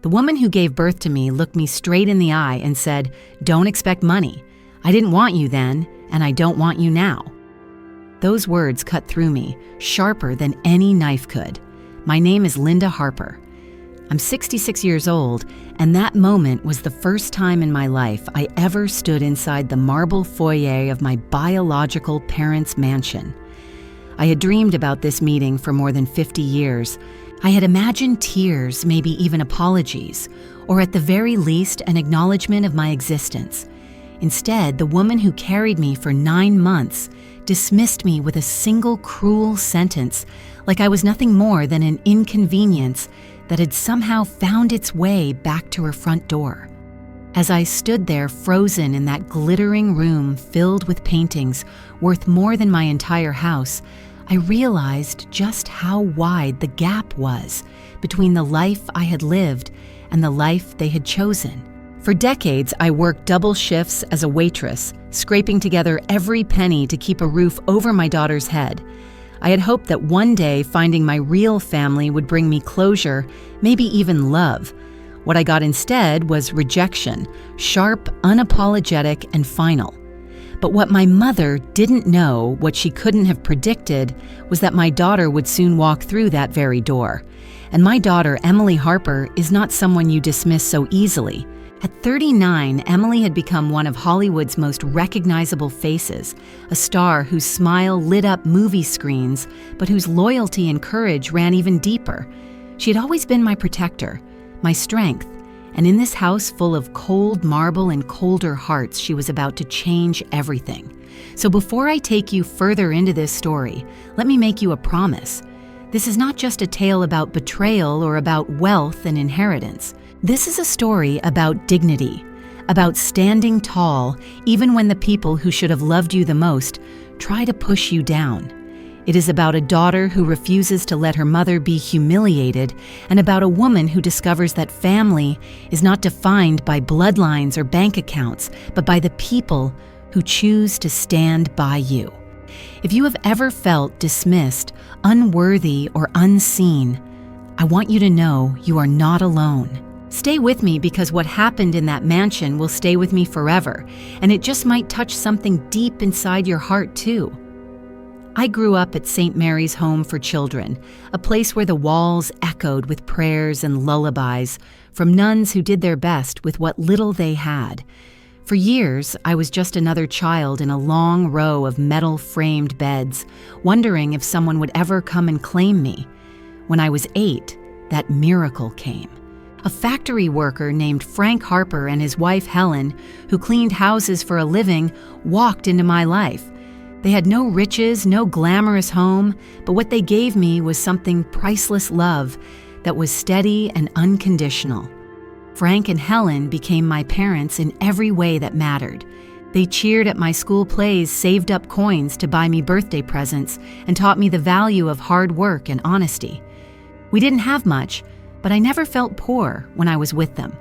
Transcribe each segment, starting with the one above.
The woman who gave birth to me looked me straight in the eye and said, "Don't expect money. I didn't want you then, and I don't want you now." Those words cut through me, sharper than any knife could. My name is Linda Harper. I'm 66 years old, and that moment was the first time in my life I ever stood inside the marble foyer of my biological parents' mansion. I had dreamed about this meeting for more than 50 years. I had imagined tears, maybe even apologies, or at the very least an acknowledgement of my existence. Instead, the woman who carried me for 9 months dismissed me with a single cruel sentence, like I was nothing more than an inconvenience that had somehow found its way back to her front door. As I stood there frozen in that glittering room filled with paintings worth more than my entire house, I realized just how wide the gap was between the life I had lived and the life they had chosen. For decades, I worked double shifts as a waitress, scraping together every penny to keep a roof over my daughter's head. I had hoped that one day finding my real family would bring me closure, maybe even love. What I got instead was rejection, sharp, unapologetic, and final. But what my mother didn't know, what she couldn't have predicted, was that my daughter would soon walk through that very door. And my daughter, Emily Harper, is not someone you dismiss so easily. At 39, Emily had become one of Hollywood's most recognizable faces, a star whose smile lit up movie screens, but whose loyalty and courage ran even deeper. She had always been my protector, my strength, and in this house full of cold marble and colder hearts, she was about to change everything. So before I take you further into this story, let me make you a promise. This is not just a tale about betrayal or about wealth and inheritance. This is a story about dignity, about standing tall even when the people who should have loved you the most try to push you down. It is about a daughter who refuses to let her mother be humiliated, and about a woman who discovers that family is not defined by bloodlines or bank accounts, but by the people who choose to stand by you. If you have ever felt dismissed, unworthy, or unseen, I want you to know you are not alone. Stay with me because what happened in that mansion will stay with me forever, and it just might touch something deep inside your heart too. I grew up at St. Mary's Home for Children, a place where the walls echoed with prayers and lullabies from nuns who did their best with what little they had. For years, I was just another child in a long row of metal-framed beds, wondering if someone would ever come and claim me. When I was 8, that miracle came. A factory worker named Frank Harper and his wife Helen, who cleaned houses for a living, walked into my life. They had no riches, no glamorous home, but what they gave me was something priceless love that was steady and unconditional. Frank and Helen became my parents in every way that mattered. They cheered at my school plays, saved up coins to buy me birthday presents, and taught me the value of hard work and honesty. We didn't have much, but I never felt poor when I was with them.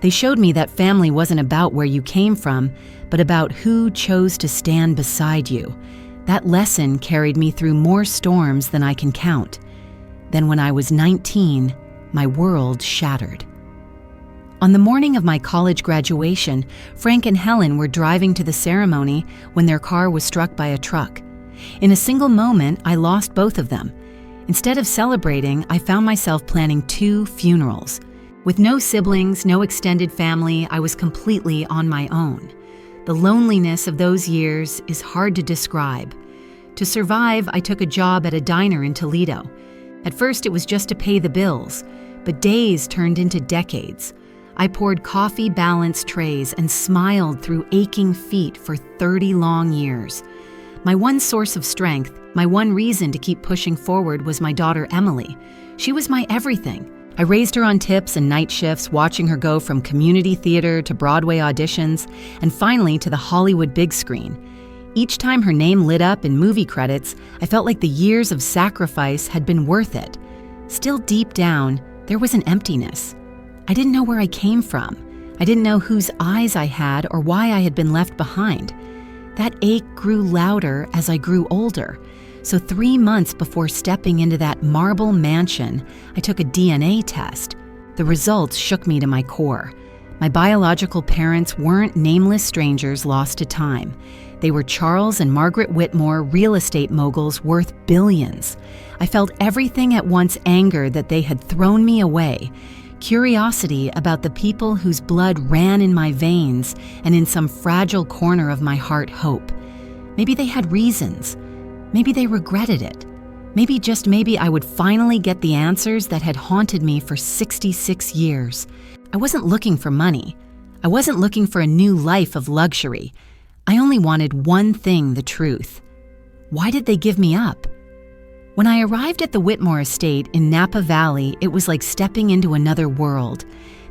They showed me that family wasn't about where you came from, but about who chose to stand beside you. That lesson carried me through more storms than I can count. Then when I was 19, my world shattered. On the morning of my college graduation, Frank and Helen were driving to the ceremony when their car was struck by a truck. In a single moment, I lost both of them. Instead of celebrating, I found myself planning 2 funerals. With no siblings, no extended family, I was completely on my own. The loneliness of those years is hard to describe. To survive, I took a job at a diner in Toledo. At first, it was just to pay the bills, but days turned into decades. I poured coffee-balanced trays and smiled through aching feet for 30 long years. My one source of strength, my one reason to keep pushing forward was my daughter Emily. She was my everything. I raised her on tips and night shifts, watching her go from community theater to Broadway auditions, and finally to the Hollywood big screen. Each time her name lit up in movie credits, I felt like the years of sacrifice had been worth it. Still deep down, there was an emptiness. I didn't know where I came from. I didn't know whose eyes I had or why I had been left behind. That ache grew louder as I grew older. So 3 months before stepping into that marble mansion, I took a DNA test. The results shook me to my core. My biological parents weren't nameless strangers lost to time. They were Charles and Margaret Whitmore, real estate moguls worth billions. I felt everything at once: anger that they had thrown me away, curiosity about the people whose blood ran in my veins, and in some fragile corner of my heart, hope. Maybe they had reasons. Maybe they regretted it. Maybe, just maybe, I would finally get the answers that had haunted me for 66 years. I wasn't looking for money. I wasn't looking for a new life of luxury. I only wanted one thing: the truth. Why did they give me up? When I arrived at the Whitmore estate in Napa Valley, it was like stepping into another world.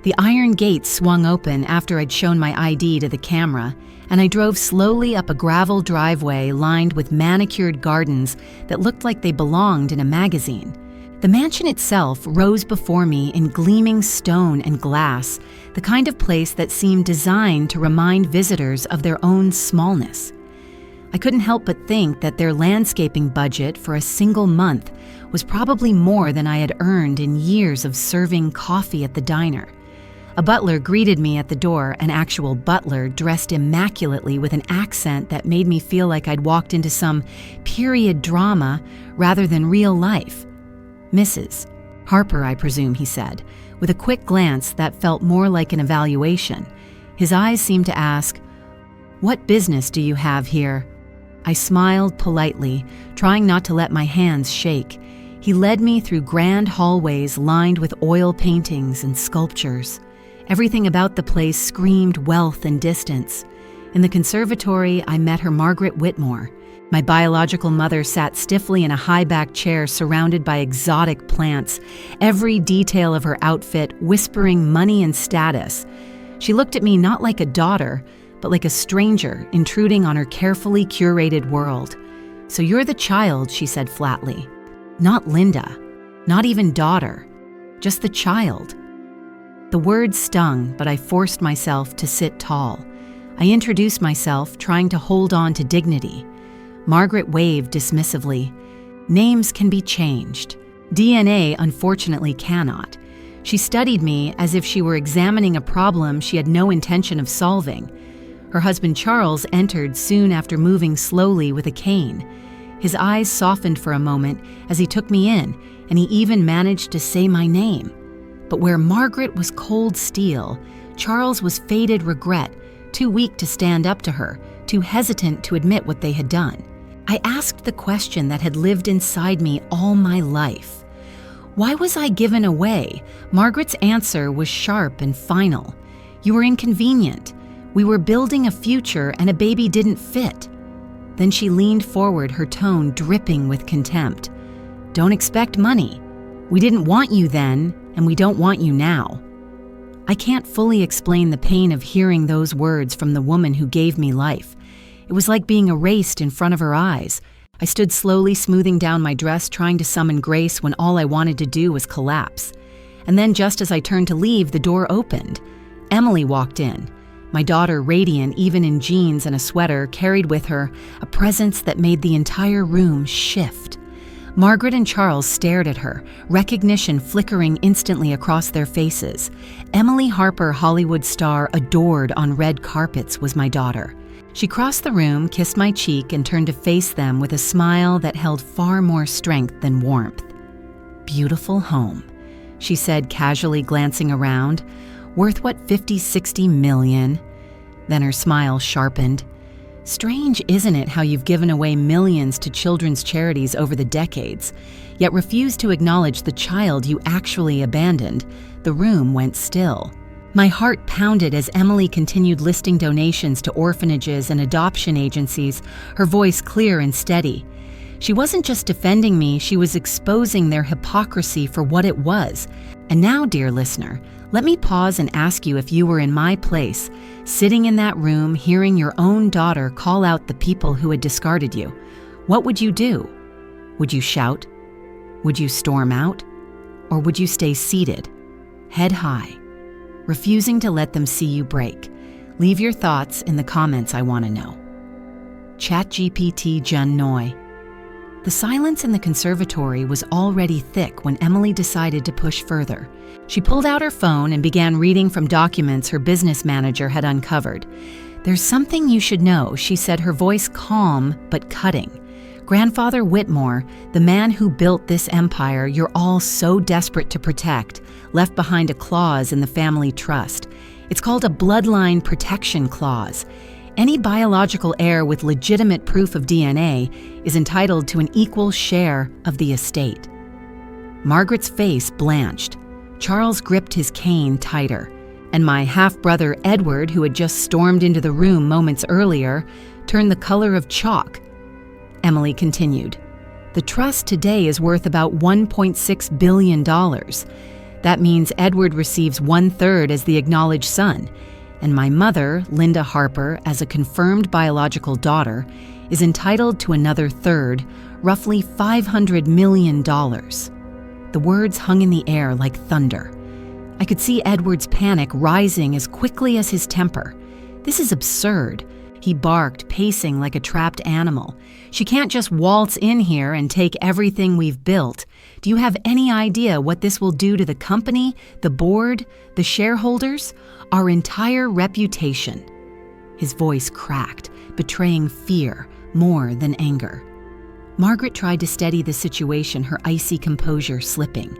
The iron gates swung open after I'd shown my ID to the camera, and I drove slowly up a gravel driveway lined with manicured gardens that looked like they belonged in a magazine. The mansion itself rose before me in gleaming stone and glass, the kind of place that seemed designed to remind visitors of their own smallness. I couldn't help but think that their landscaping budget for a single month was probably more than I had earned in years of serving coffee at the diner. A butler greeted me at the door, an actual butler dressed immaculately with an accent that made me feel like I'd walked into some period drama rather than real life. "Mrs. Harper, I presume," he said, with a quick glance that felt more like an evaluation. His eyes seemed to ask, "What business do you have here?" I smiled politely, trying not to let my hands shake. He led me through grand hallways lined with oil paintings and sculptures. Everything about the place screamed wealth and distance. In the conservatory, I met her Margaret Whitmore. My biological mother sat stiffly in a high-backed chair surrounded by exotic plants, every detail of her outfit whispering money and status. She looked at me not like a daughter, but like a stranger intruding on her carefully curated world. "So you're the child," she said flatly. "Not Linda, not even daughter, just the child." The words stung, but I forced myself to sit tall. I introduced myself, trying to hold on to dignity. Margaret waved dismissively. "Names can be changed. DNA, unfortunately, cannot." She studied me as if she were examining a problem she had no intention of solving. Her husband Charles entered soon after, moving slowly with a cane. His eyes softened for a moment as he took me in, and he even managed to say my name. But where Margaret was cold steel, Charles was faded regret, too weak to stand up to her, too hesitant to admit what they had done. I asked the question that had lived inside me all my life. Why was I given away? Margaret's answer was sharp and final. "You were inconvenient. We were building a future and a baby didn't fit." Then she leaned forward, her tone dripping with contempt. "Don't expect money. We didn't want you then, and we don't want you now." I can't fully explain the pain of hearing those words from the woman who gave me life. It was like being erased in front of her eyes. I stood slowly smoothing down my dress, trying to summon grace when all I wanted to do was collapse. And then, just as I turned to leave, the door opened. Emily walked in. My daughter, radiant even in jeans and a sweater, carried with her a presence that made the entire room shift. Margaret and Charles stared at her, recognition flickering instantly across their faces. Emily Harper, Hollywood star adored on red carpets, was my daughter. She crossed the room, kissed my cheek, and turned to face them with a smile that held far more strength than warmth. "Beautiful home," she said, casually glancing around. "Worth what, 50, 60 million?" Then her smile sharpened. "Strange, isn't it, how you've given away millions to children's charities over the decades, yet refused to acknowledge the child you actually abandoned?" The room went still. My heart pounded as Emily continued listing donations to orphanages and adoption agencies, her voice clear and steady. She wasn't just defending me, she was exposing their hypocrisy for what it was. And now, dear listener, let me pause and ask you, if you were in my place, sitting in that room, hearing your own daughter call out the people who had discarded you, what would you do? Would you shout? Would you storm out? Or would you stay seated, head high, refusing to let them see you break? Leave your thoughts in the comments, I want to know. ChatGPT Jun Noi. The silence in the conservatory was already thick when Emily decided to push further. She pulled out her phone and began reading from documents her business manager had uncovered. "There's something you should know," she said, her voice calm but cutting. "Grandfather Whitmore, the man who built this empire you're all so desperate to protect, left behind a clause in the family trust. It's called a bloodline protection clause. Any biological heir with legitimate proof of DNA is entitled to an equal share of the estate." Margaret's face blanched. Charles gripped his cane tighter, and my half-brother Edward, who had just stormed into the room moments earlier, turned the color of chalk. Emily continued, "The trust today is worth about $1.6 billion. That means Edward receives 1/3 as the acknowledged son, and my mother, Linda Harper, as a confirmed biological daughter, is entitled to another third, roughly $500 million. The words hung in the air like thunder. I could see Edward's panic rising as quickly as his temper. "This is absurd," he barked, pacing like a trapped animal. "She can't just waltz in here and take everything we've built. Do you have any idea what this will do to the company, the board, the shareholders, our entire reputation?" His voice cracked, betraying fear more than anger. Margaret tried to steady the situation, her icy composure slipping.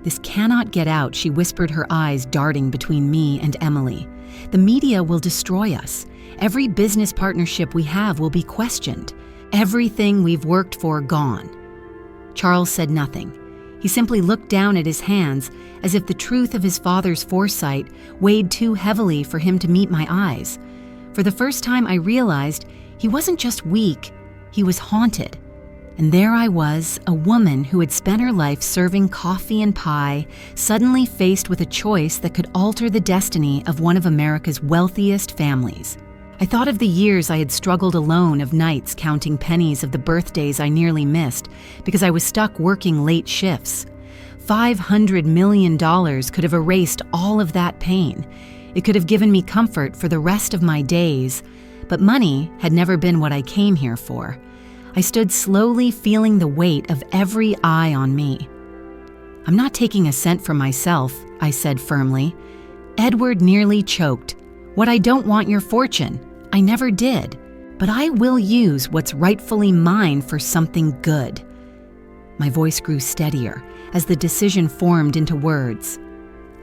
"This cannot get out," she whispered, her eyes darting between me and Emily. "The media will destroy us. Every business partnership we have will be questioned. Everything we've worked for gone." Charles said nothing. He simply looked down at his hands as if the truth of his father's foresight weighed too heavily for him to meet my eyes. For the first time, I realized he wasn't just weak, he was haunted. And there I was, a woman who had spent her life serving coffee and pie, suddenly faced with a choice that could alter the destiny of one of America's wealthiest families. I thought of the years I had struggled alone, of nights counting pennies, of the birthdays I nearly missed because I was stuck working late shifts. $500 million could have erased all of that pain. It could have given me comfort for the rest of my days, but money had never been what I came here for. I stood slowly, feeling the weight of every eye on me. "I'm not taking a cent for myself," I said firmly. Edward nearly choked. "What, I don't want your fortune. I never did. But I will use what's rightfully mine for something good." My voice grew steadier as the decision formed into words.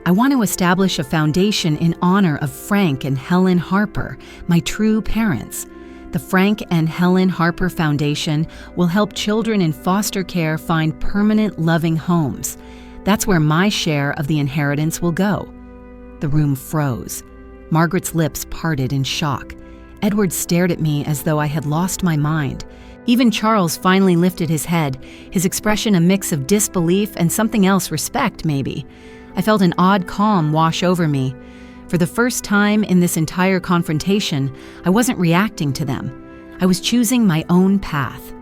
"I want to establish a foundation in honor of Frank and Helen Harper, my true parents. The Frank and Helen Harper Foundation will help children in foster care find permanent, loving homes. That's where my share of the inheritance will go." The room froze. Margaret's lips parted in shock. Edward stared at me as though I had lost my mind. Even Charles finally lifted his head, his expression a mix of disbelief and something else, respect maybe. I felt an odd calm wash over me. For the first time in this entire confrontation, I wasn't reacting to them. I was choosing my own path.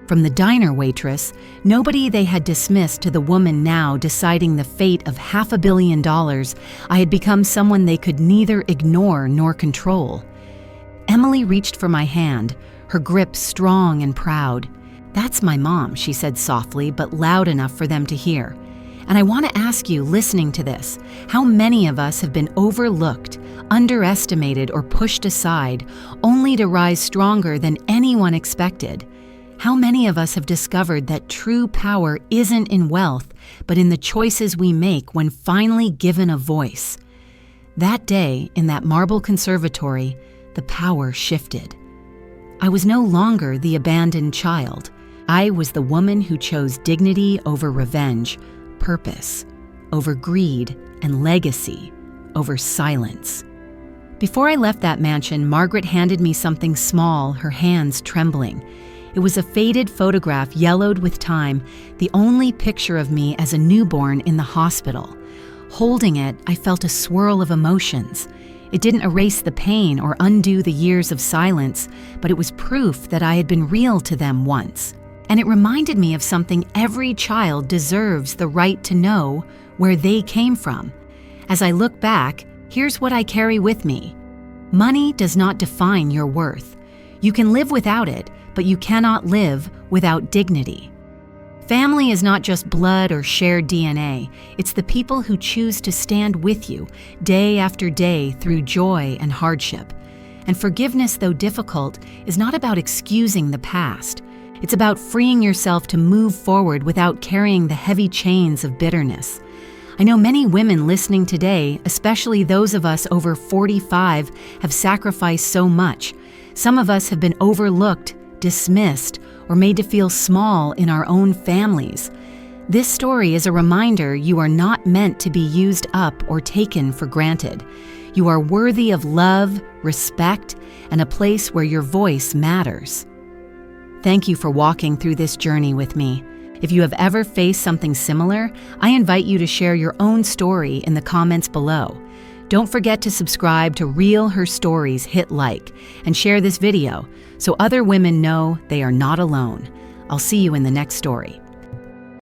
From the diner waitress, nobody they had dismissed, to the woman now deciding the fate of $500 million, I had become someone they could neither ignore nor control. Emily reached for my hand, her grip strong and proud. "That's my mom," she said softly, but loud enough for them to hear. "And I want to ask you, listening to this, how many of us have been overlooked, underestimated, or pushed aside, only to rise stronger than anyone expected? How many of us have discovered that true power isn't in wealth, but in the choices we make when finally given a voice?" That day, in that marble conservatory, the power shifted. I was no longer the abandoned child. I was the woman who chose dignity over revenge, purpose over greed, and legacy over silence. Before I left that mansion, Margaret handed me something small, her hands trembling. It was a faded photograph, yellowed with time, the only picture of me as a newborn in the hospital. Holding it, I felt a swirl of emotions. It didn't erase the pain or undo the years of silence, but it was proof that I had been real to them once. And it reminded me of something every child deserves: the right to know where they came from. As I look back, here's what I carry with me. Money does not define your worth. You can live without it, but you cannot live without dignity. Family is not just blood or shared DNA. It's the people who choose to stand with you day after day through joy and hardship. And forgiveness, though difficult, is not about excusing the past. It's about freeing yourself to move forward without carrying the heavy chains of bitterness. I know many women listening today, especially those of us over 45, have sacrificed so much. Some of us have been overlooked, dismissed, or made to feel small in our own families. This story is a reminder you are not meant to be used up or taken for granted. You are worthy of love, respect, and a place where your voice matters. Thank you for walking through this journey with me. If you have ever faced something similar, I invite you to share your own story in the comments below. Don't forget to subscribe to Real Her Stories, hit like, and share this video so other women know they are not alone. I'll see you in the next story.